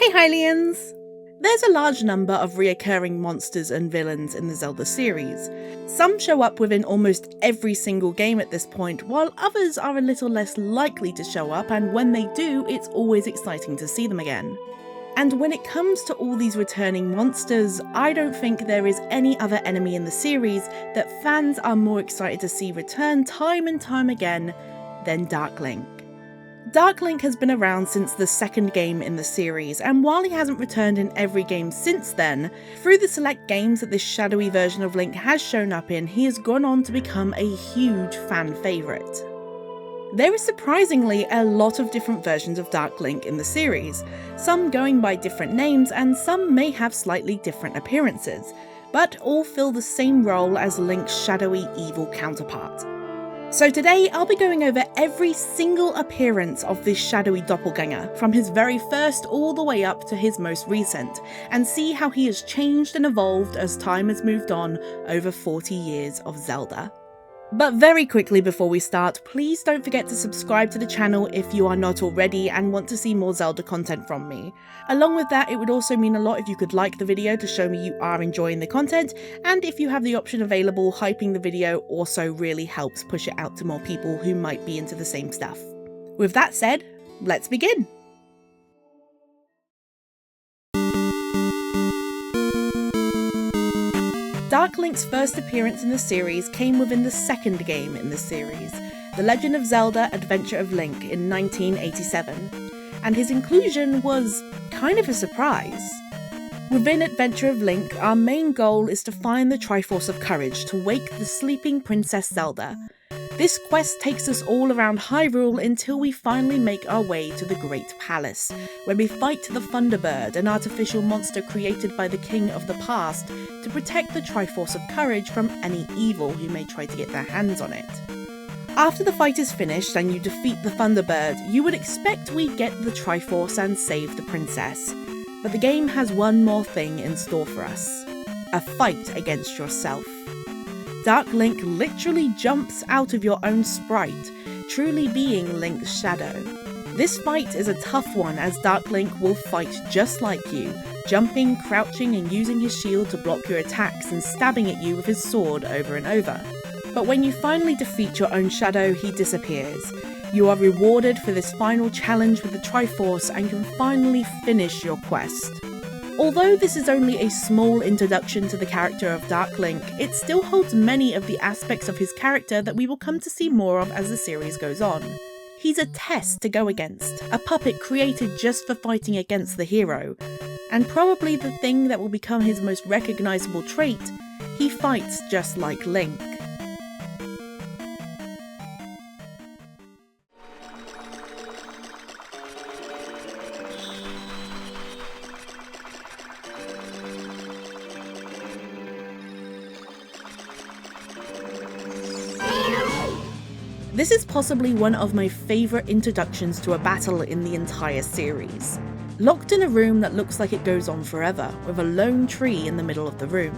Hey Hylians! There's a large number of reoccurring monsters and villains in the Zelda series. Some show up within almost every single game at this point, while others are a little less likely to show up, and when they do, it's always exciting to see them again. And when it comes to all these returning monsters, I don't think there is any other enemy in the series that fans are more excited to see return time and time again than Dark Link. Dark Link has been around since the second game in the series, and while he hasn't returned in every game since then, through the select games that this shadowy version of Link has shown up in, he has gone on to become a huge fan favourite. There is surprisingly a lot of different versions of Dark Link in the series, some going by different names and some may have slightly different appearances, but all fill the same role as Link's shadowy evil counterpart. So today I'll be going over every single appearance of this shadowy doppelganger, from his very first all the way up to his most recent, and see how he has changed and evolved as time has moved on over 40 years of Zelda. But very quickly before we start, please don't forget to subscribe to the channel if you are not already and want to see more Zelda content from me. Along with that, it would also mean a lot if you could like the video to show me you are enjoying the content, and if you have the option available, hyping the video also really helps push it out to more people who might be into the same stuff. With that said, let's begin! Dark Link's first appearance in the series came within the second game in the series, The Legend of Zelda: Adventure of Link in 1987, and his inclusion was kind of a surprise. Within Adventure of Link, our main goal is to find the Triforce of Courage to wake the sleeping Princess Zelda. This quest takes us all around Hyrule until we finally make our way to the Great Palace, where we fight the Thunderbird, an artificial monster created by the King of the Past to protect the Triforce of Courage from any evil who may try to get their hands on it. After the fight is finished and you defeat the Thunderbird, you would expect we'd get the Triforce and save the princess. But the game has one more thing in store for us: a fight against yourself. Dark Link literally jumps out of your own sprite, truly being Link's shadow. This fight is a tough one, as Dark Link will fight just like you, jumping, crouching and using his shield to block your attacks and stabbing at you with his sword over and over. But when you finally defeat your own shadow, he disappears. You are rewarded for this final challenge with the Triforce and can finally finish your quest. Although this is only a small introduction to the character of Dark Link, it still holds many of the aspects of his character that we will come to see more of as the series goes on. He's a test to go against, a puppet created just for fighting against the hero, and probably the thing that will become his most recognisable trait: he fights just like Link. This is possibly one of my favourite introductions to a battle in the entire series. Locked in a room that looks like it goes on forever, with a lone tree in the middle of the room.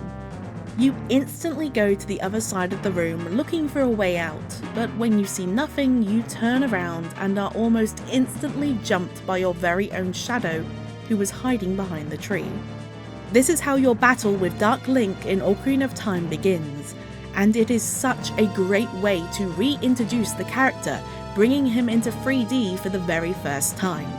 You instantly go to the other side of the room looking for a way out, but when you see nothing, you turn around and are almost instantly jumped by your very own shadow, who was hiding behind the tree. This is how your battle with Dark Link in Ocarina of Time begins, and it is such a great way to reintroduce the character, bringing him into 3D for the very first time.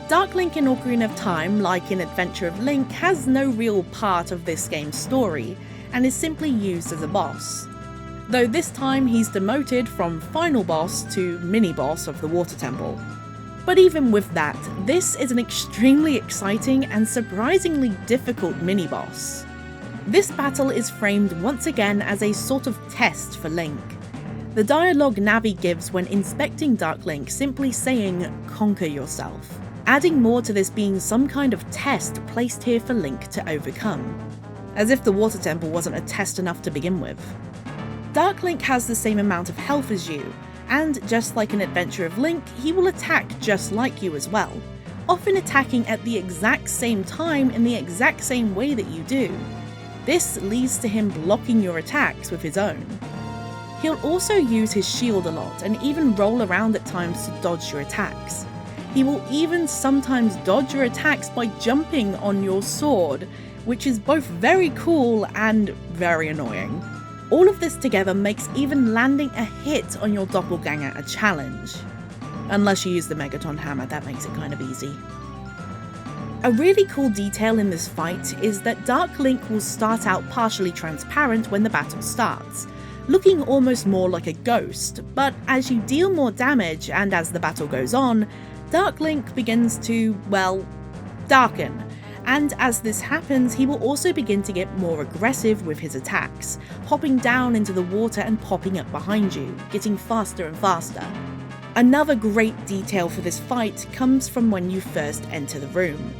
Dark Link in Ocarina of Time, like in Adventure of Link, has no real part of this game's story, and is simply used as a boss. Though this time he's demoted from final boss to mini-boss of the Water Temple. But even with that, this is an extremely exciting and surprisingly difficult mini-boss. This battle is framed once again as a sort of test for Link. The dialogue Navi gives when inspecting Dark Link simply saying, "Conquer yourself," adding more to this being some kind of test placed here for Link to overcome. As if the Water Temple wasn't a test enough to begin with. Dark Link has the same amount of health as you, and just like in Adventure of Link, he will attack just like you as well, often attacking at the exact same time in the exact same way that you do. This leads to him blocking your attacks with his own. He'll also use his shield a lot and even roll around at times to dodge your attacks. He will even sometimes dodge your attacks by jumping on your sword, which is both very cool and very annoying. All of this together makes even landing a hit on your doppelganger a challenge. Unless you use the Megaton Hammer, that makes it kind of easy. A really cool detail in this fight is that Dark Link will start out partially transparent when the battle starts, looking almost more like a ghost, but as you deal more damage and as the battle goes on, Dark Link begins to, well, darken. And as this happens, he will also begin to get more aggressive with his attacks, hopping down into the water and popping up behind you, getting faster and faster. Another great detail for this fight comes from when you first enter the room.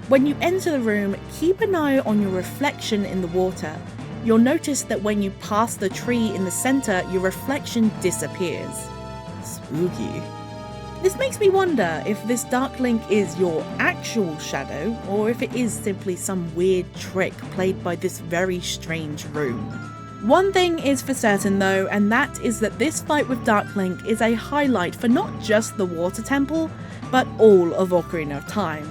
When you enter the room, keep an eye on your reflection in the water. You'll notice that when you pass the tree in the center, your reflection disappears. Spooky. This makes me wonder if this Dark Link is your actual shadow, or if it is simply some weird trick played by this very strange room. One thing is for certain though, and that is that this fight with Dark Link is a highlight for not just the Water Temple, but all of Ocarina of Time.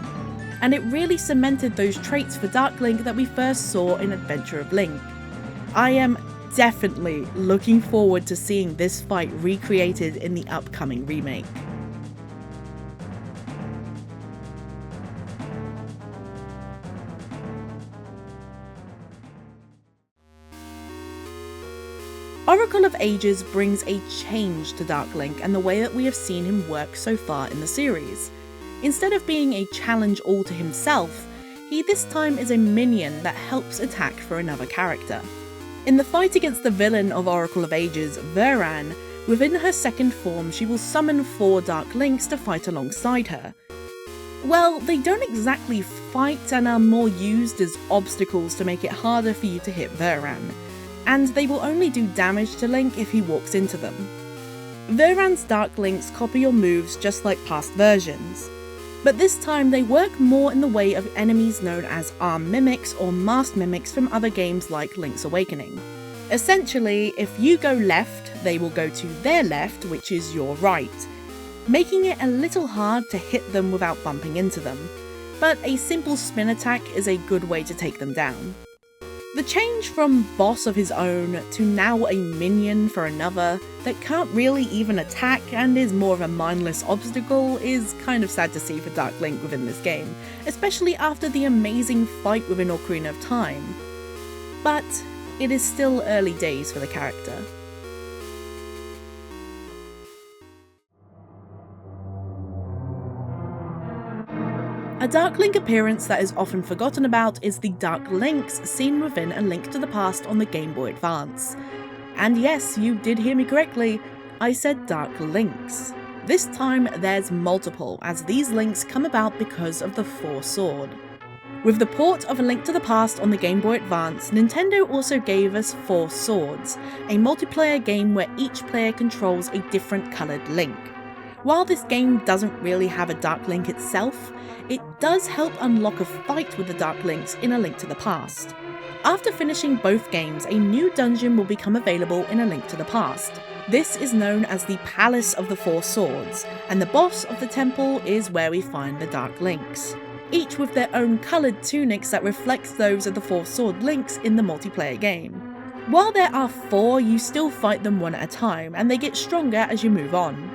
And it really cemented those traits for Dark Link that we first saw in Adventure of Link. I am definitely looking forward to seeing this fight recreated in the upcoming remake. Oracle of Ages brings a change to Dark Link and the way that we have seen him work so far in the series. Instead of being a challenge all to himself, he this time is a minion that helps attack for another character. In the fight against the villain of Oracle of Ages, Veran, within her second form she will summon 4 Dark Links to fight alongside her. Well, they don't exactly fight and are more used as obstacles to make it harder for you to hit Veran, and they will only do damage to Link if he walks into them. Veran's Dark Links copy your moves just like past versions, but this time they work more in the way of enemies known as arm mimics or masked mimics from other games like Link's Awakening. Essentially, if you go left, they will go to their left, which is your right, making it a little hard to hit them without bumping into them, but a simple spin attack is a good way to take them down. The change from boss of his own to now a minion for another that can't really even attack and is more of a mindless obstacle is kind of sad to see for Dark Link within this game, especially after the amazing fight within Ocarina of Time. But it is still early days for the character. A Dark Link appearance that is often forgotten about is the Dark Links seen within A Link to the Past on the Game Boy Advance. And yes, you did hear me correctly, I said Dark Links. This time there's multiple, as these links come about because of the 4 Sword. With the port of A Link to the Past on the Game Boy Advance, Nintendo also gave us 4 Swords, a multiplayer game where each player controls a different coloured Link. While this game doesn't really have a Dark Link itself, it does help unlock a fight with the Dark Links in A Link to the Past. After finishing both games, a new dungeon will become available in A Link to the Past. This is known as the Palace of the 4 Swords, and the boss of the temple is where we find the Dark Links, each with their own coloured tunics that reflects those of the 4 Sword Links in the multiplayer game. While there are 4, you still fight them one at a time, and they get stronger as you move on.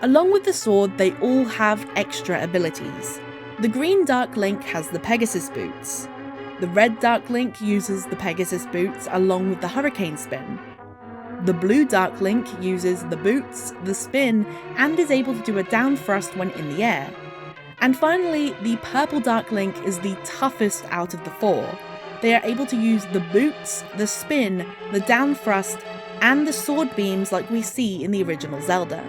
Along with the sword, they all have extra abilities. The green Dark Link has the Pegasus Boots. The red Dark Link uses the Pegasus Boots along with the Hurricane Spin. The blue Dark Link uses the Boots, the Spin, and is able to do a down thrust when in the air. And finally, the purple Dark Link is the toughest out of the 4. They are able to use the Boots, the Spin, the down thrust, and the sword beams like we see in the original Zelda.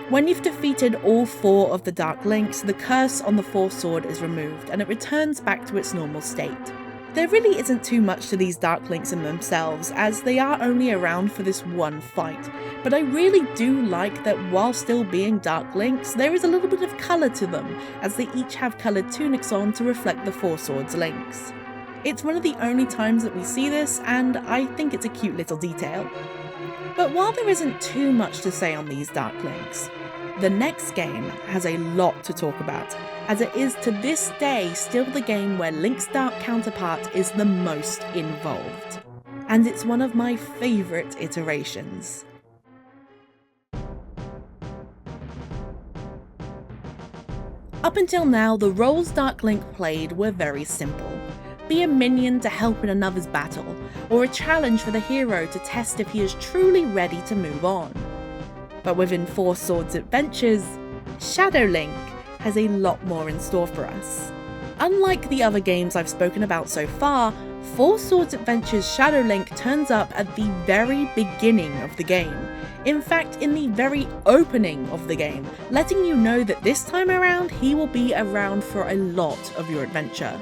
When you've defeated all 4 of the Dark Links, the curse on the 4 Sword is removed and it returns back to its normal state. There really isn't too much to these Dark Links in themselves, as they are only around for this one fight, but I really do like that while still being Dark Links, there is a little bit of colour to them, as they each have coloured tunics on to reflect the 4 Swords Links. It's one of the only times that we see this, and I think it's a cute little detail. But while there isn't too much to say on these Dark Links, The next game has a lot to talk about, as it is to this day still the game where Link's dark counterpart is the most involved. And it's one of my favourite iterations. Up until now, the roles Dark Link played were very simple. Be a minion to help in another's battle, or a challenge for the hero to test if he is truly ready to move on. But within Four Swords Adventures, Shadow Link has a lot more in store for us. Unlike the other games I've spoken about so far, Four Swords Adventures Shadow Link turns up at the very beginning of the game. In fact, in the very opening of the game, letting you know that this time around he will be around for a lot of your adventure.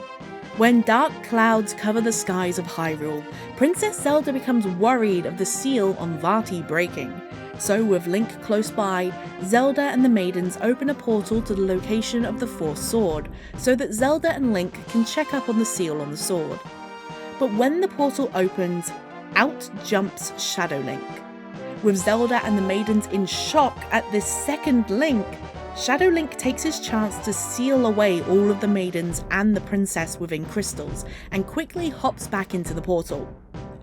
When dark clouds cover the skies of Hyrule, Princess Zelda becomes worried of the seal on Vati breaking. So with Link close by, Zelda and the maidens open a portal to the location of the Fourth Sword, so that Zelda and Link can check up on the seal on the sword. But when the portal opens, out jumps Shadow Link. With Zelda and the maidens in shock at this second Link, Shadow Link takes his chance to seal away all of the maidens and the princess within crystals, and quickly hops back into the portal.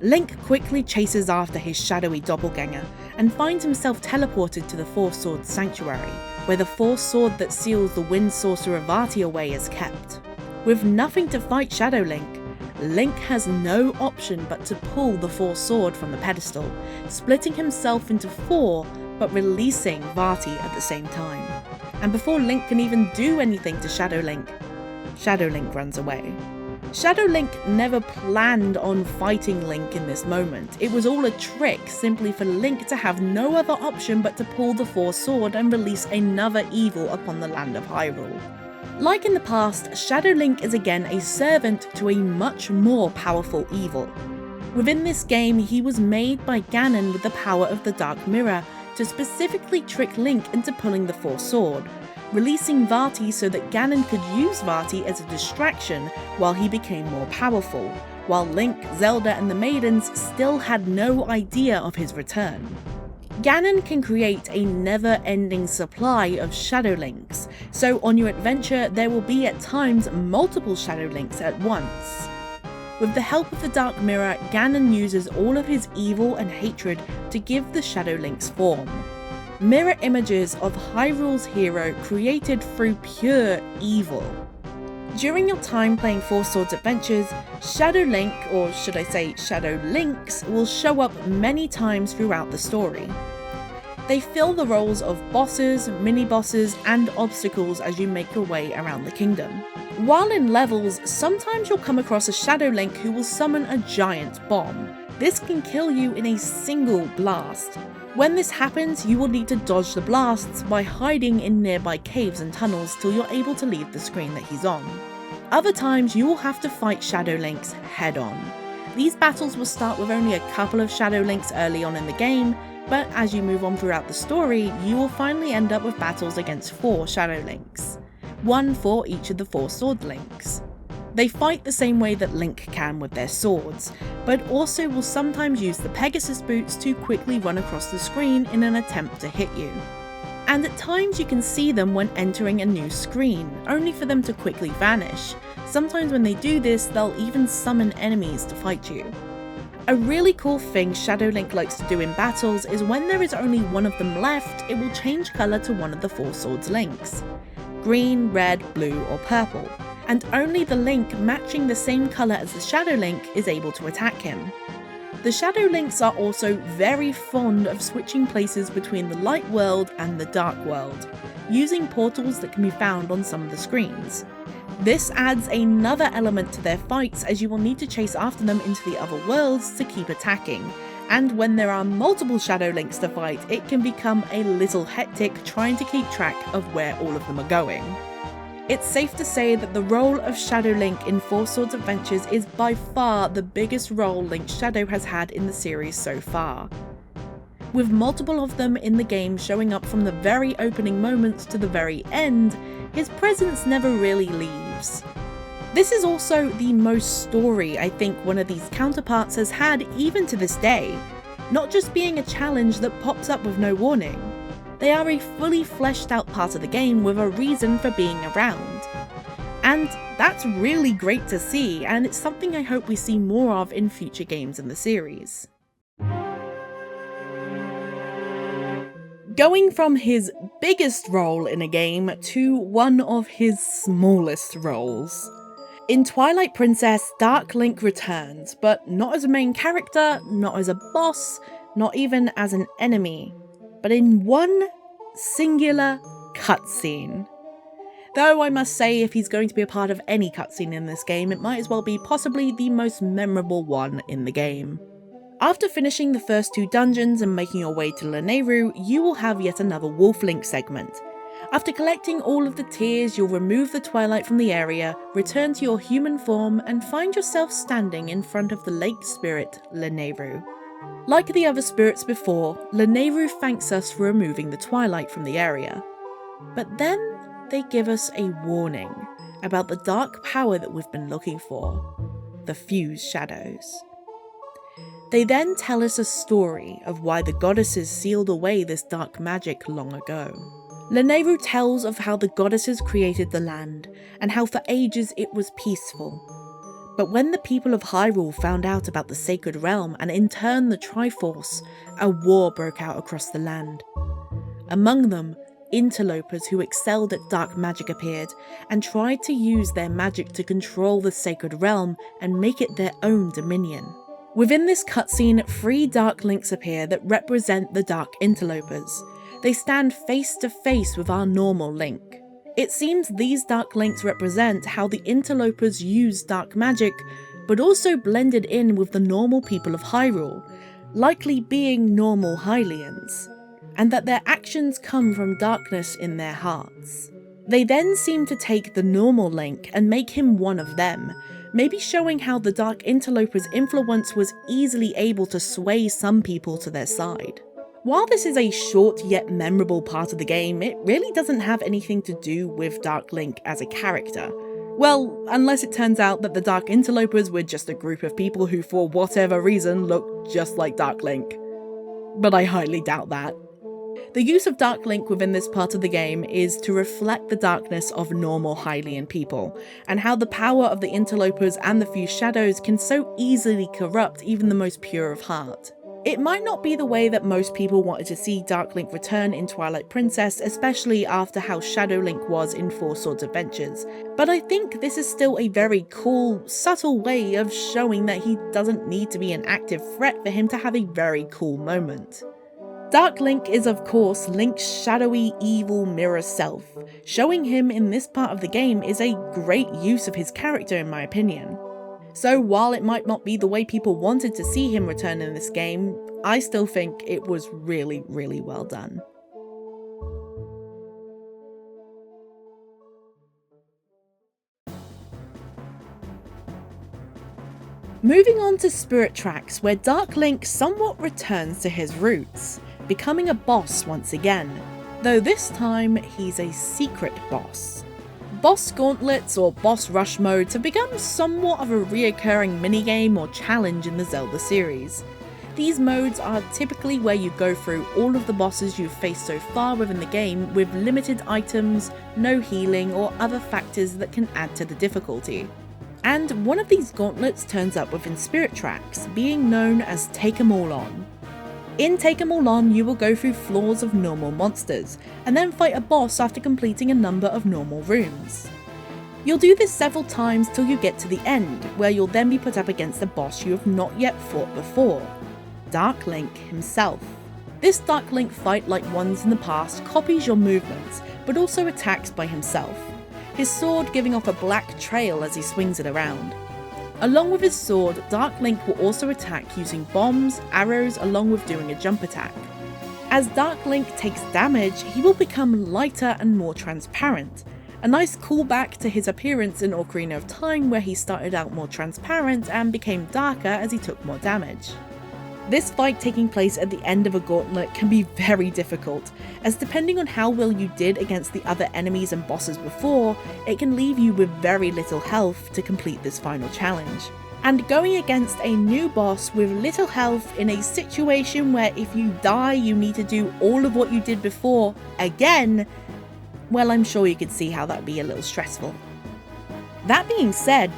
Link quickly chases after his shadowy doppelganger, and finds himself teleported to the Four Swords Sanctuary, where the fourth sword that seals the Wind Sorcerer Vati away is kept. With nothing to fight Shadow Link, Link has no option but to pull the Fourth Sword from the pedestal, splitting himself into four, but releasing Vati at the same time. And before Link can even do anything to Shadow Link runs away. Shadow Link never planned on fighting Link in this moment. It was all a trick, simply for Link to have no other option but to pull the Fourth Sword and release another evil upon the land of Hyrule. Like in the past, Shadow Link is again a servant to a much more powerful evil. Within this game, he was made by Ganon with the power of the Dark Mirror to specifically trick Link into pulling the Fourth Sword, releasing Vati so that Ganon could use Vati as a distraction while he became more powerful, while Link, Zelda and the maidens still had no idea of his return. Ganon can create a never-ending supply of Shadow Links, so on your adventure there will be at times multiple Shadow Links at once. With the help of the Dark Mirror, Ganon uses all of his evil and hatred to give the Shadow Links form. Mirror images of Hyrule's hero created through pure evil. During your time playing Four Swords Adventures, Shadow Link, or should I say Shadow Links, will show up many times throughout the story. They fill the roles of bosses, mini-bosses, and obstacles as you make your way around the kingdom. While in levels, sometimes you'll come across a Shadow Link who will summon a giant bomb. This can kill you in a single blast. When this happens, you will need to dodge the blasts by hiding in nearby caves and tunnels till you're able to leave the screen that he's on. Other times, you will have to fight Shadow Links head on. These battles will start with only a couple of Shadow Links early on in the game, but as you move on throughout the story, you will finally end up with battles against 4 Shadow Links, one for each of the 4 Sword Links. They fight the same way that Link can with their swords, but also will sometimes use the Pegasus boots to quickly run across the screen in an attempt to hit you. And at times you can see them when entering a new screen, only for them to quickly vanish. Sometimes when they do this, they'll even summon enemies to fight you. A really cool thing Shadow Link likes to do in battles is when there is only one of them left, it will change colour to one of the 4 Swords Links. Green, red, blue or purple. And only the Link matching the same colour as the Shadow Link is able to attack him. The Shadow Links are also very fond of switching places between the light world and the dark world, using portals that can be found on some of the screens. This adds another element to their fights, as you will need to chase after them into the other worlds to keep attacking, and when there are multiple Shadow Links to fight, it can become a little hectic trying to keep track of where all of them are going. It's safe to say that the role of Shadow Link in Four Swords Adventures is by far the biggest role Link's Shadow has had in the series so far, with multiple of them in the game showing up from the very opening moments to the very end. His presence never really leaves. This is also the most story I think one of these counterparts has had even to this day, not just being a challenge that pops up with no warning. They are a fully fleshed out part of the game with a reason for being around. And that's really great to see, and it's something I hope we see more of in future games in the series. Going from his biggest role in a game to one of his smallest roles. In Twilight Princess, Dark Link returns, but not as a main character, not as a boss, not even as an enemy, but in one singular cutscene. Though I must say, if he's going to be a part of any cutscene in this game, it might as well be possibly the most memorable one in the game. After finishing the first 2 dungeons and making your way to Lanayru, you will have yet another Wolf Link segment. After collecting all of the tears, you'll remove the twilight from the area, return to your human form, and find yourself standing in front of the lake spirit, Lanayru. Like the other spirits before, Lanayru thanks us for removing the twilight from the area. But then they give us a warning about the dark power that we've been looking for, the fused shadows. They then tell us a story of why the goddesses sealed away this dark magic long ago. Lanayru tells of how the goddesses created the land, and how for ages it was peaceful. But when the people of Hyrule found out about the sacred realm and in turn the Triforce, a war broke out across the land. Among them, interlopers who excelled at dark magic appeared, and tried to use their magic to control the sacred realm and make it their own dominion. Within this cutscene, 3 Dark Links appear that represent the Dark Interlopers. They stand face to face with our normal Link. It seems these Dark Links represent how the interlopers use dark magic, but also blended in with the normal people of Hyrule, likely being normal Hylians, and that their actions come from darkness in their hearts. They then seem to take the normal Link and make him one of them, maybe showing how the Dark Interloper's influence was easily able to sway some people to their side. While this is a short yet memorable part of the game, it really doesn't have anything to do with Dark Link as a character. Well, unless it turns out that the Dark Interlopers were just a group of people who for whatever reason look just like Dark Link. But I highly doubt that. The use of Dark Link within this part of the game is to reflect the darkness of normal Hylian people, and how the power of the interlopers and the fused shadows can so easily corrupt even the most pure of heart. It might not be the way that most people wanted to see Dark Link return in Twilight Princess, especially after how Shadow Link was in Four Swords Adventures, but I think this is still a very cool, subtle way of showing that he doesn't need to be an active threat for him to have a very cool moment. Dark Link is of course Link's shadowy, evil mirror self. Showing him in this part of the game is a great use of his character in my opinion. So while it might not be the way people wanted to see him return in this game, I still think it was really, really well done. Moving on to Spirit Tracks, where Dark Link somewhat returns to his roots, becoming a boss once again, though this time he's a secret boss. Boss gauntlets or boss rush modes have become somewhat of a reoccurring minigame or challenge in the Zelda series. These modes are typically where you go through all of the bosses you've faced so far within the game with limited items, no healing or other factors that can add to the difficulty. And one of these gauntlets turns up within Spirit Tracks, being known as Take 'em All On. In Take 'em All On, you will go through floors of normal monsters, and then fight a boss after completing a number of normal rooms. You'll do this several times till you get to the end, where you'll then be put up against a boss you have not yet fought before, Dark Link himself. This Dark Link fight, like ones in the past, copies your movements, but also attacks by himself, his sword giving off a black trail as he swings it around. Along with his sword, Dark Link will also attack using bombs, arrows, along with doing a jump attack. As Dark Link takes damage, he will become lighter and more transparent, a nice callback to his appearance in Ocarina of Time where he started out more transparent and became darker as he took more damage. This fight taking place at the end of a gauntlet can be very difficult, as depending on how well you did against the other enemies and bosses before, it can leave you with very little health to complete this final challenge. and going against a new boss with little health in a situation where if you die you need to do all of what you did before again, well, I'm sure you could see how that'd be a little stressful. That being said,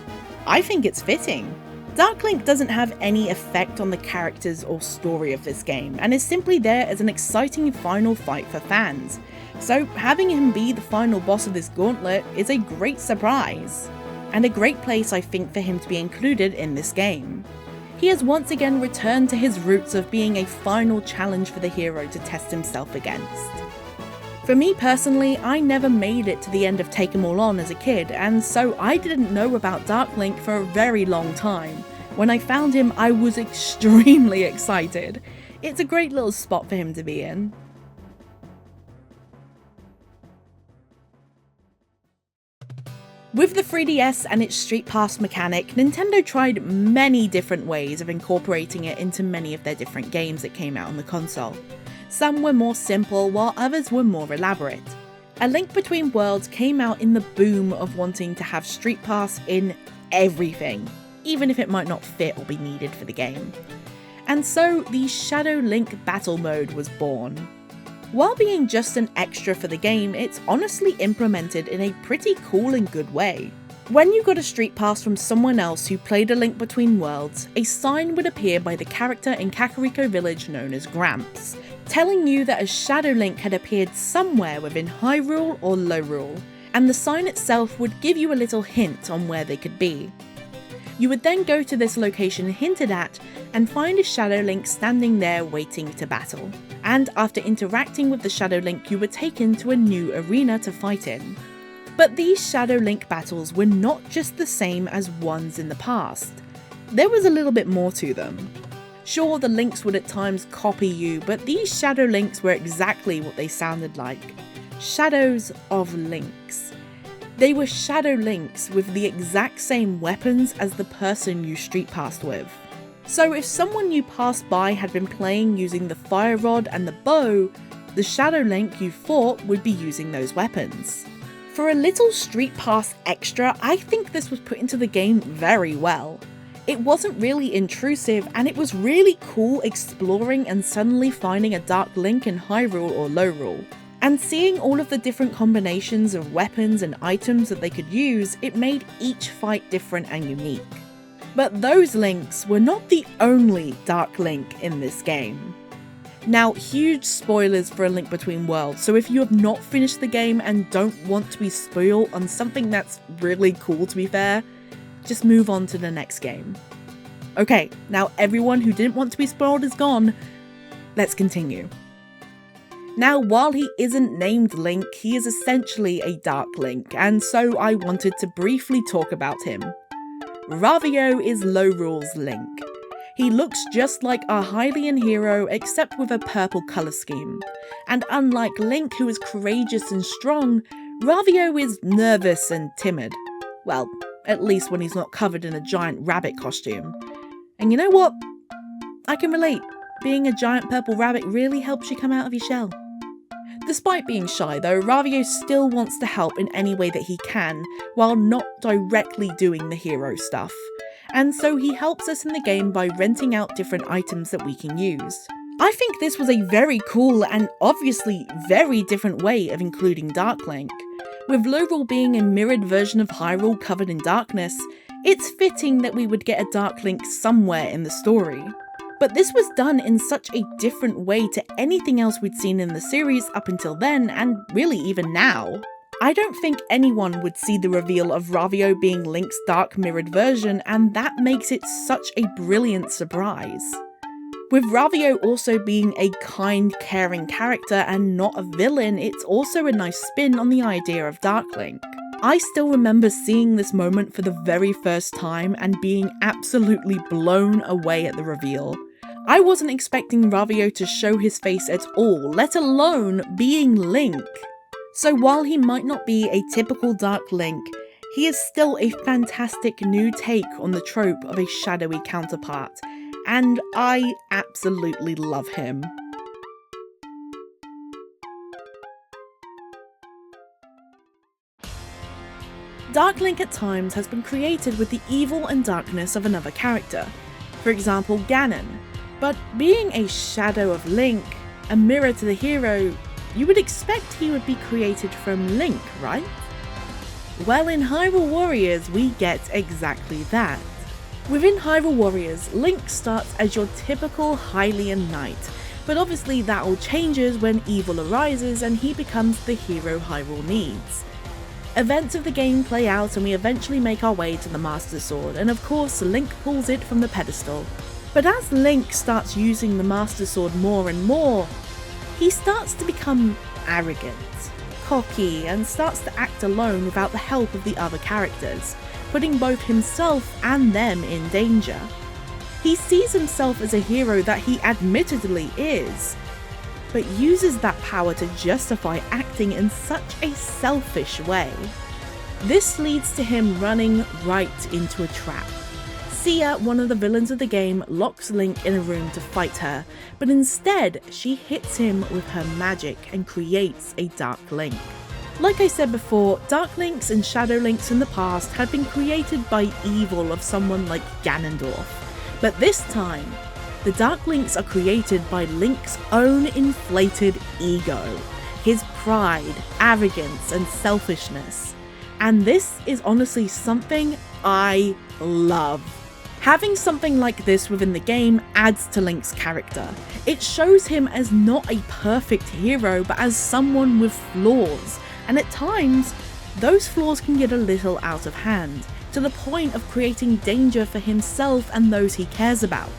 I think it's fitting. Dark Link doesn't have any effect on the characters or story of this game, and is simply there as an exciting final fight for fans, so having him be the final boss of this gauntlet is a great surprise, and a great place I think for him to be included in this game. He has once again returned to his roots of being a final challenge for the hero to test himself against. For me personally, I never made it to the end of Take 'Em All On as a kid, and so I didn't know about Dark Link for a very long time. When I found him, I was extremely excited. It's a great little spot for him to be in. With the 3DS and its Street Pass mechanic, Nintendo tried many different ways of incorporating it into many of their different games that came out on the console. Some were more simple, while others were more elaborate. A Link Between Worlds came out in the boom of wanting to have Street Pass in everything, even if it might not fit or be needed for the game. And so the Shadow Link Battle Mode was born. While being just an extra for the game, it's honestly implemented in a pretty cool and good way. When you got a Street Pass from someone else who played A Link Between Worlds, a sign would appear by the character in Kakariko Village known as Gramps, telling you that a Shadow Link had appeared somewhere within Hyrule or Lorule, and the sign itself would give you a little hint on where they could be. You would then go to this location hinted at and find a Shadow Link standing there waiting to battle. And after interacting with the Shadow Link, you were taken to a new arena to fight in. But these Shadow Link battles were not just the same as ones in the past. There was a little bit more to them. Sure, the links would at times copy you, but these Shadow Links were exactly what they sounded like. Shadows of Links. They were Shadow Links with the exact same weapons as the person you street passed with. So if someone you passed by had been playing using the fire rod and the bow, the Shadow Link you fought would be using those weapons. For a little Street Pass extra, I think this was put into the game very well. It wasn't really intrusive, and it was really cool exploring and suddenly finding a Dark Link in Hyrule or Lorule. And seeing all of the different combinations of weapons and items that they could use, it made each fight different and unique. But those links were not the only Dark Link in this game. Now, huge spoilers for A Link Between Worlds, so if you have not finished the game and don't want to be spoiled on something that's really cool to be fair, just move on to the next game. Okay, now everyone who didn't want to be spoiled is gone. Let's continue. Now, while he isn't named Link, he is essentially a Dark Link, and so I wanted to briefly talk about him. Ravio is Lorule's Link. He looks just like our Hylian hero except with a purple colour scheme. And unlike Link, who is courageous and strong, Ravio is nervous and timid. Well, at least when he's not covered in a giant rabbit costume. And you know what? I can relate. Being a giant purple rabbit really helps you come out of your shell. Despite being shy though, Ravio still wants to help in any way that he can, while not directly doing the hero stuff. And so he helps us in the game by renting out different items that we can use. I think this was a very cool and obviously very different way of including Dark Link. With Lorule being a mirrored version of Hyrule covered in darkness, it's fitting that we would get a Dark Link somewhere in the story. But this was done in such a different way to anything else we'd seen in the series up until then, and really even now. I don't think anyone would see the reveal of Ravio being Link's dark mirrored version, and that makes it such a brilliant surprise. With Ravio also being a kind, caring character and not a villain, it's also a nice spin on the idea of Dark Link. I still remember seeing this moment for the very first time and being absolutely blown away at the reveal. I wasn't expecting Ravio to show his face at all, let alone being Link. So while he might not be a typical Dark Link, he is still a fantastic new take on the trope of a shadowy counterpart, and I absolutely love him. Dark Link at times has been created with the evil and darkness of another character, for example Ganon, but being a shadow of Link, a mirror to the hero, you would expect he would be created from Link, right? Well, in Hyrule Warriors we get exactly that. Within Hyrule Warriors, Link starts as your typical Hylian knight, but obviously that all changes when evil arises and he becomes the hero Hyrule needs. Events of the game play out and we eventually make our way to the Master Sword, and of course Link pulls it from the pedestal. But as Link starts using the Master Sword more and more, he starts to become arrogant, cocky, and starts to act alone without the help of the other characters, putting both himself and them in danger. He sees himself as a hero that he admittedly is, but uses that power to justify acting in such a selfish way. This leads to him running right into a trap. Sia, one of the villains of the game, locks Link in a room to fight her, but instead she hits him with her magic and creates a Dark Link. Like I said before, Dark Links and Shadow Links in the past had been created by evil of someone like Ganondorf, but this time, the Dark Links are created by Link's own inflated ego, his pride, arrogance, and selfishness. And this is honestly something I love. Having something like this within the game adds to Link's character. It shows him as not a perfect hero, but as someone with flaws, and at times, those flaws can get a little out of hand, to the point of creating danger for himself and those he cares about.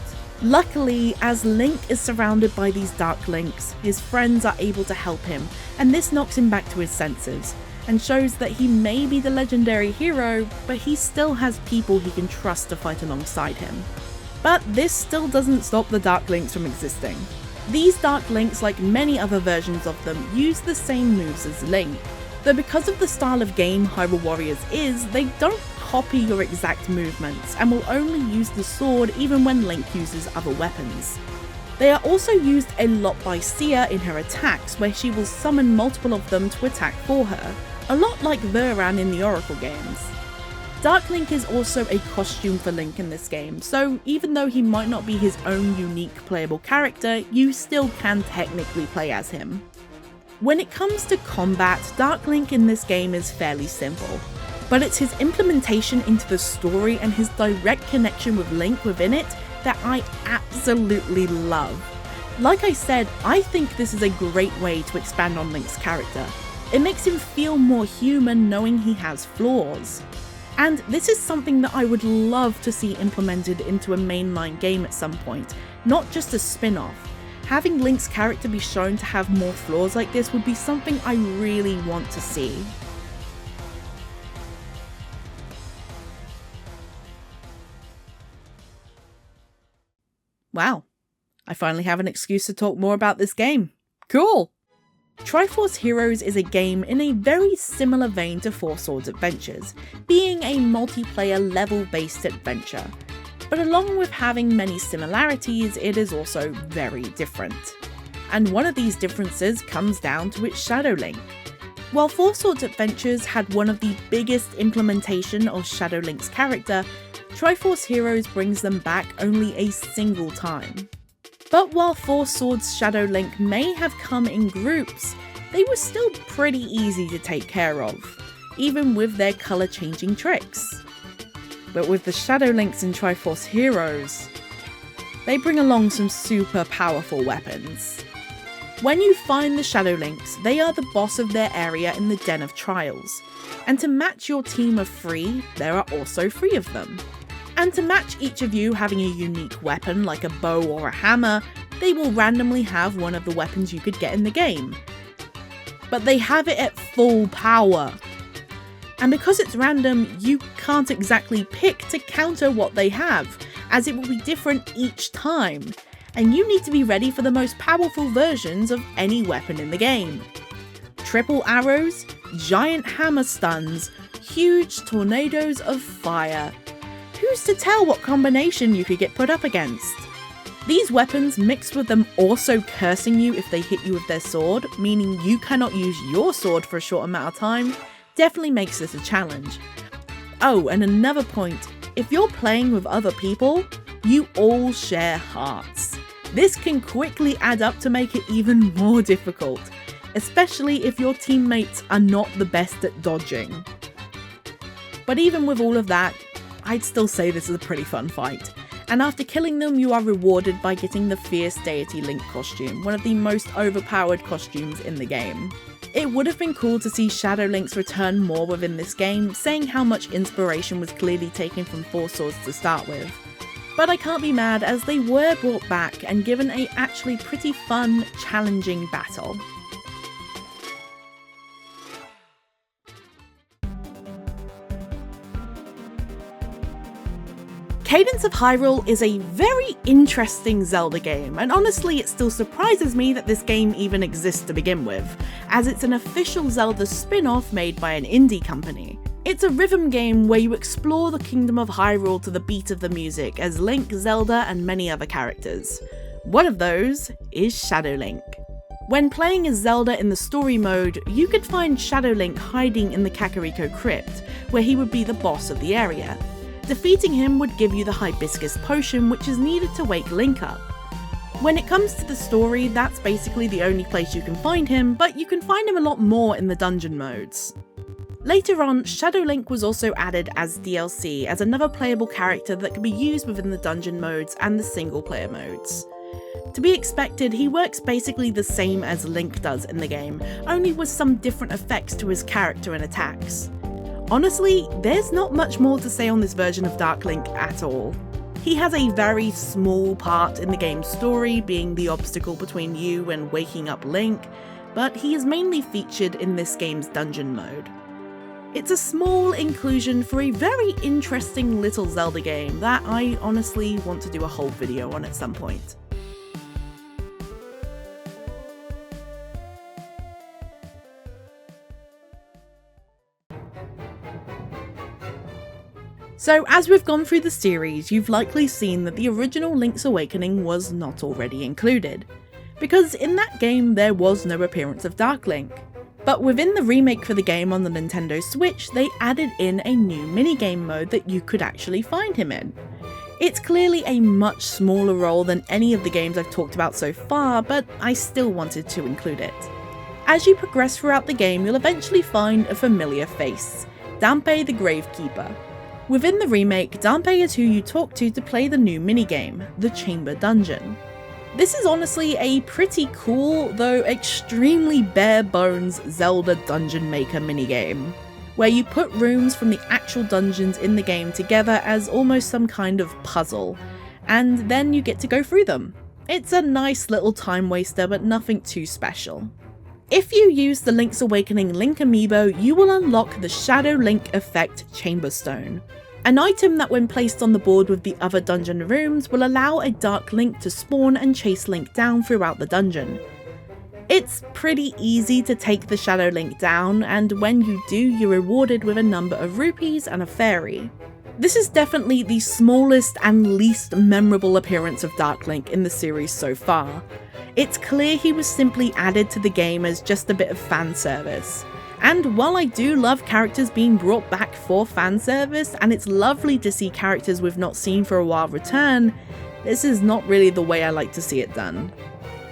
Luckily, as Link is surrounded by these Dark Links, his friends are able to help him, and this knocks him back to his senses, and shows that he may be the legendary hero, but he still has people he can trust to fight alongside him. But this still doesn't stop the Dark Links from existing. These Dark Links, like many other versions of them, use the same moves as Link, though because of the style of game Hyrule Warriors is, they don't copy your exact movements and will only use the sword even when Link uses other weapons. They are also used a lot by Sia in her attacks, where she will summon multiple of them to attack for her, a lot like Veran in the Oracle games. Dark Link is also a costume for Link in this game, so even though he might not be his own unique playable character, you still can technically play as him. When it comes to combat, Dark Link in this game is fairly simple, but it's his implementation into the story and his direct connection with Link within it that I absolutely love. Like I said, I think this is a great way to expand on Link's character. It makes him feel more human knowing he has flaws. And this is something that I would love to see implemented into a mainline game at some point, not just a spin-off. Having Link's character be shown to have more flaws like this would be something I really want to see. Wow, I finally have an excuse to talk more about this game. Cool! Triforce Heroes is a game in a very similar vein to Four Swords Adventures, being a multiplayer level-based adventure. But along with having many similarities, it is also very different. And one of these differences comes down to its Shadow Link. While Four Swords Adventures had one of the biggest implementation of Shadow Link's character, Triforce Heroes brings them back only a single time. But while Four Swords Shadow Link may have come in groups, they were still pretty easy to take care of, even with their colour changing tricks. But with the Shadow Links in Triforce Heroes, they bring along some super powerful weapons. When you find the Shadow Links, they are the boss of their area in the Den of Trials, and to match your team of 3, there are also 3 of them. And to match each of you having a unique weapon like a bow or a hammer, they will randomly have one of the weapons you could get in the game. But they have it at full power. And because it's random, you can't exactly pick to counter what they have, as it will be different each time, and you need to be ready for the most powerful versions of any weapon in the game. Triple arrows, giant hammer stuns, huge tornadoes of fire. Who's to tell what combination you could get put up against? These weapons, mixed with them also cursing you if they hit you with their sword, meaning you cannot use your sword for a short amount of time, definitely makes this a challenge. Oh, and another point, if you're playing with other people, you all share hearts. This can quickly add up to make it even more difficult, especially if your teammates are not the best at dodging. But even with all of that, I'd still say this is a pretty fun fight. And after killing them, you are rewarded by getting the Fierce Deity Link costume, one of the most overpowered costumes in the game. It would have been cool to see Shadow Link's return more within this game, saying how much inspiration was clearly taken from Four Swords to start with. But I can't be mad, as they were brought back and given a actually pretty fun, challenging battle. Cadence of Hyrule is a very interesting Zelda game, and honestly it still surprises me that this game even exists to begin with, as it's an official Zelda spin-off made by an indie company. It's a rhythm game where you explore the kingdom of Hyrule to the beat of the music as Link, Zelda, and many other characters. One of those is Shadow Link. When playing as Zelda in the story mode, you could find Shadow Link hiding in the Kakariko Crypt, where he would be the boss of the area. Defeating him would give you the Hibiscus Potion, which is needed to wake Link up. When it comes to the story, that's basically the only place you can find him, but you can find him a lot more in the dungeon modes. Later on, Shadow Link was also added as DLC, as another playable character that can be used within the dungeon modes and the single player modes. To be expected, he works basically the same as Link does in the game, only with some different effects to his character and attacks. Honestly, there's not much more to say on this version of Dark Link at all. He has a very small part in the game's story, being the obstacle between you and waking up Link, but he is mainly featured in this game's dungeon mode. It's a small inclusion for a very interesting little Zelda game that I honestly want to do a whole video on at some point. So as we've gone through the series, you've likely seen that the original Link's Awakening was not already included, because in that game there was no appearance of Dark Link. But within the remake for the game on the Nintendo Switch, they added in a new minigame mode that you could actually find him in. It's clearly a much smaller role than any of the games I've talked about so far, but I still wanted to include it. As you progress throughout the game, you'll eventually find a familiar face, Dampé the Gravekeeper. Within the remake, Dampé is who you talk to play the new minigame, the Chamber Dungeon. This is honestly a pretty cool, though extremely bare bones Zelda Dungeon Maker minigame, where you put rooms from the actual dungeons in the game together as almost some kind of puzzle, and then you get to go through them. It's a nice little time waster, but nothing too special. If you use the Link's Awakening Link amiibo, you will unlock the Shadow Link Effect Chamber Stone, an item that when placed on the board with the other dungeon rooms will allow a Dark Link to spawn and chase Link down throughout the dungeon. It's pretty easy to take the Shadow Link down, and when you do, you're rewarded with a number of rupees and a fairy. This is definitely the smallest and least memorable appearance of Dark Link in the series so far. It's clear he was simply added to the game as just a bit of fan service. And while I do love characters being brought back for fan service, and it's lovely to see characters we've not seen for a while return, this is not really the way I like to see it done.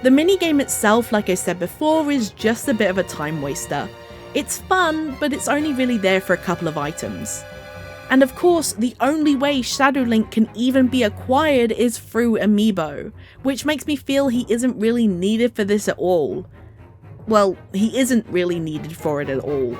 The minigame itself, like I said before, is just a bit of a time waster. It's fun, but it's only really there for a couple of items. And of course, the only way Shadow Link can even be acquired is through amiibo, which makes me feel he isn't really needed for this at all. Well, he isn't really needed for it at all.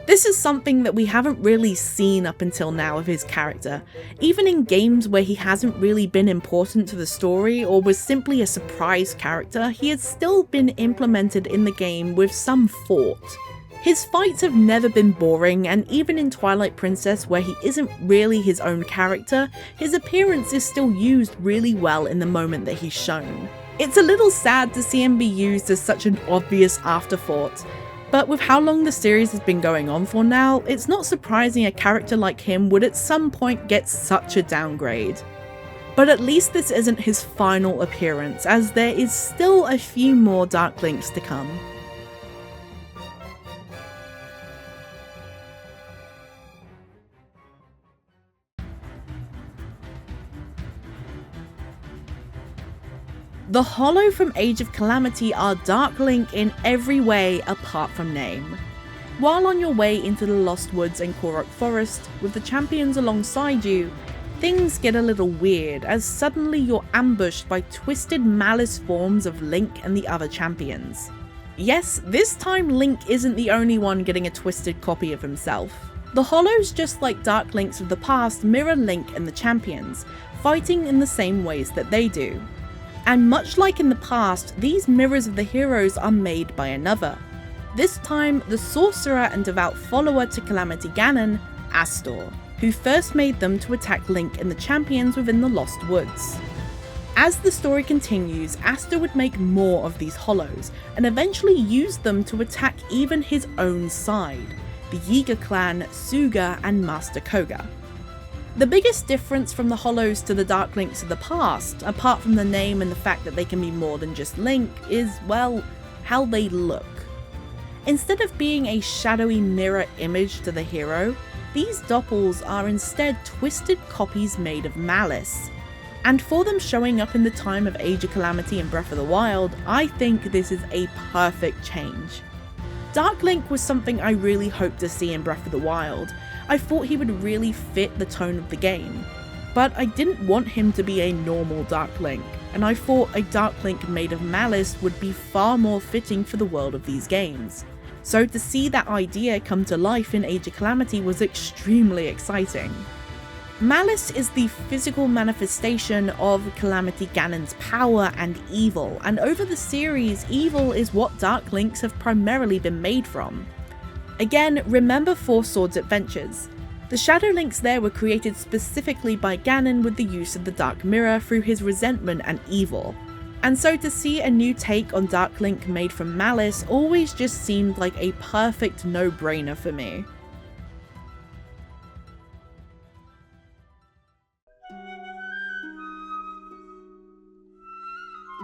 This is something that we haven't really seen up until now of his character. Even in games where he hasn't really been important to the story or was simply a surprise character, he has still been implemented in the game with some thought. His fights have never been boring, and even in Twilight Princess, where he isn't really his own character, his appearance is still used really well in the moment that he's shown. It's a little sad to see him be used as such an obvious afterthought, but with how long the series has been going on for now, it's not surprising a character like him would at some point get such a downgrade. But at least this isn't his final appearance, as there is still a few more Dark Links to come. The Hollow from Age of Calamity are Dark Link in every way apart from name. While on your way into the Lost Woods and Korok Forest, with the champions alongside you, things get a little weird as suddenly you're ambushed by twisted malice forms of Link and the other champions. Yes, this time Link isn't the only one getting a twisted copy of himself. The Hollows, just like Dark Links of the past, mirror Link and the champions, fighting in the same ways that they do. And much like in the past, these mirrors of the heroes are made by another. This time, the sorcerer and devout follower to Calamity Ganon, Astor, who first made them to attack Link and the champions within the Lost Woods. As the story continues, Astor would make more of these Hollows, and eventually use them to attack even his own side, the Yiga clan, Suga and Master Koga. The biggest difference from the Hollows to the Dark Links of the past, apart from the name and the fact that they can be more than just Link, is, well, how they look. Instead of being a shadowy mirror image to the hero, these doppels are instead twisted copies made of malice. And for them showing up in the time of Age of Calamity and Breath of the Wild, I think this is a perfect change. Dark Link was something I really hoped to see in Breath of the Wild. I thought he would really fit the tone of the game. But I didn't want him to be a normal Dark Link, and I thought a Dark Link made of malice would be far more fitting for the world of these games. So to see that idea come to life in Age of Calamity was extremely exciting. Malice is the physical manifestation of Calamity Ganon's power and evil, and over the series, evil is what Dark Links have primarily been made from. Again, remember Four Swords Adventures. The Shadow Links there were created specifically by Ganon with the use of the Dark Mirror through his resentment and evil. And so to see a new take on Dark Link made from malice always just seemed like a perfect no-brainer for me.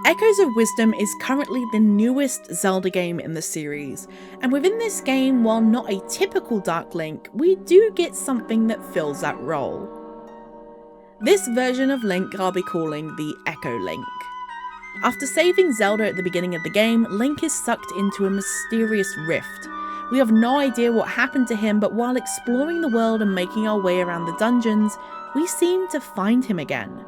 Echoes of Wisdom is currently the newest Zelda game in the series, and within this game, while not a typical Dark Link, we do get something that fills that role. This version of Link I'll be calling the Echo Link. After saving Zelda at the beginning of the game, Link is sucked into a mysterious rift. We have no idea what happened to him, but while exploring the world and making our way around the dungeons, we seem to find him again.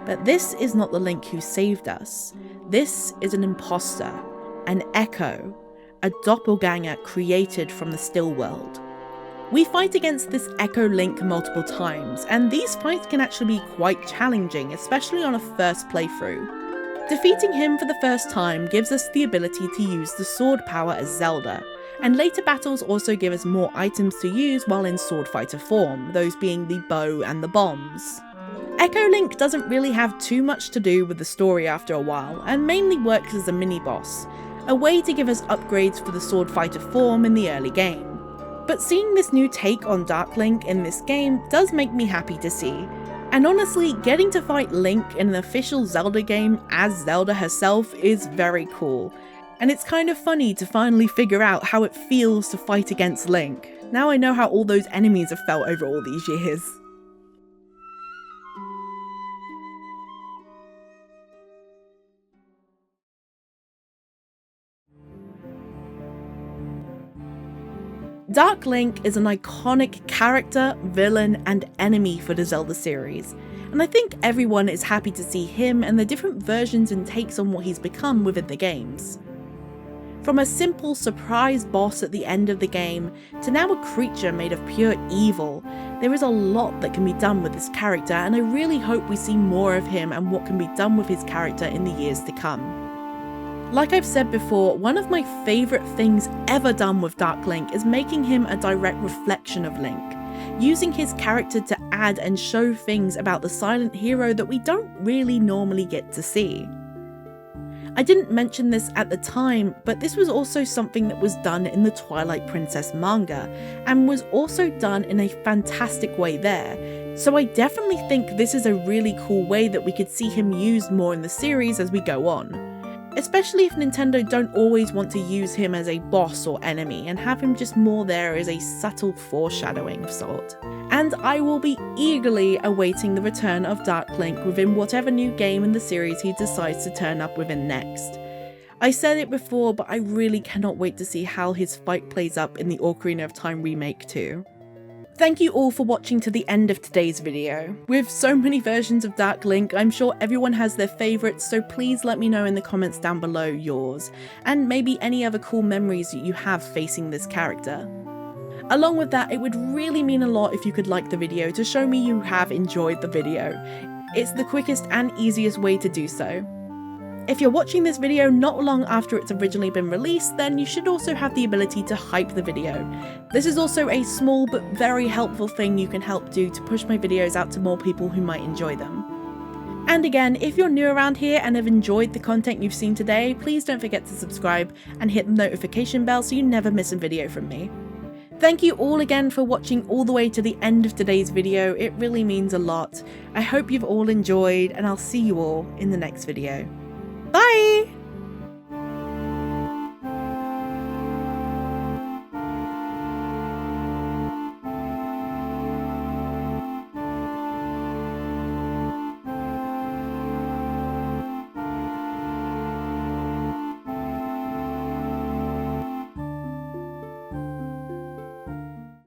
But this is not the Link who saved us. This is an imposter, an echo, a doppelganger created from the still world. We fight against this Echo Link multiple times, and these fights can actually be quite challenging, especially on a first playthrough. Defeating him for the first time gives us the ability to use the sword power as Zelda, and later battles also give us more items to use while in sword fighter form, those being the bow and the bombs. Echo Link doesn't really have too much to do with the story after a while, and mainly works as a mini-boss, a way to give us upgrades for the sword fighter form in the early game. But seeing this new take on Dark Link in this game does make me happy to see, and honestly, getting to fight Link in an official Zelda game as Zelda herself is very cool, and it's kind of funny to finally figure out how it feels to fight against Link. Now I know how all those enemies have felt over all these years. Dark Link is an iconic character, villain, and enemy for the Zelda series, and I think everyone is happy to see him and the different versions and takes on what he's become within the games. From a simple surprise boss at the end of the game, to now a creature made of pure evil, there is a lot that can be done with this character, and I really hope we see more of him and what can be done with his character in the years to come. Like I've said before, one of my favourite things ever done with Dark Link is making him a direct reflection of Link, using his character to add and show things about the silent hero that we don't really normally get to see. I didn't mention this at the time, but this was also something that was done in the Twilight Princess manga, and was also done in a fantastic way there, so I definitely think this is a really cool way that we could see him used more in the series as we go on. especially if Nintendo don't always want to use him as a boss or enemy and have him just more there as a subtle foreshadowing of sort. And I will be eagerly awaiting the return of Dark Link within whatever new game in the series he decides to turn up within next. I said it before, but I really cannot wait to see how his fight plays up in the Ocarina of Time remake too. Thank you all for watching to the end of today's video. With so many versions of Dark Link, I'm sure everyone has their favourites, so please let me know in the comments down below yours, and maybe any other cool memories that you have facing this character. Along with that, it would really mean a lot if you could like the video to show me you have enjoyed the video. It's the quickest and easiest way to do so. If you're watching this video not long after it's originally been released, then you should also have the ability to hype the video. This is also a small but very helpful thing you can help do to push my videos out to more people who might enjoy them. And again, if you're new around here and have enjoyed the content you've seen today, please don't forget to subscribe and hit the notification bell so you never miss a video from me. Thank you all again for watching all the way to the end of today's video, it really means a lot. I hope you've all enjoyed, and I'll see you all in the next video. Bye!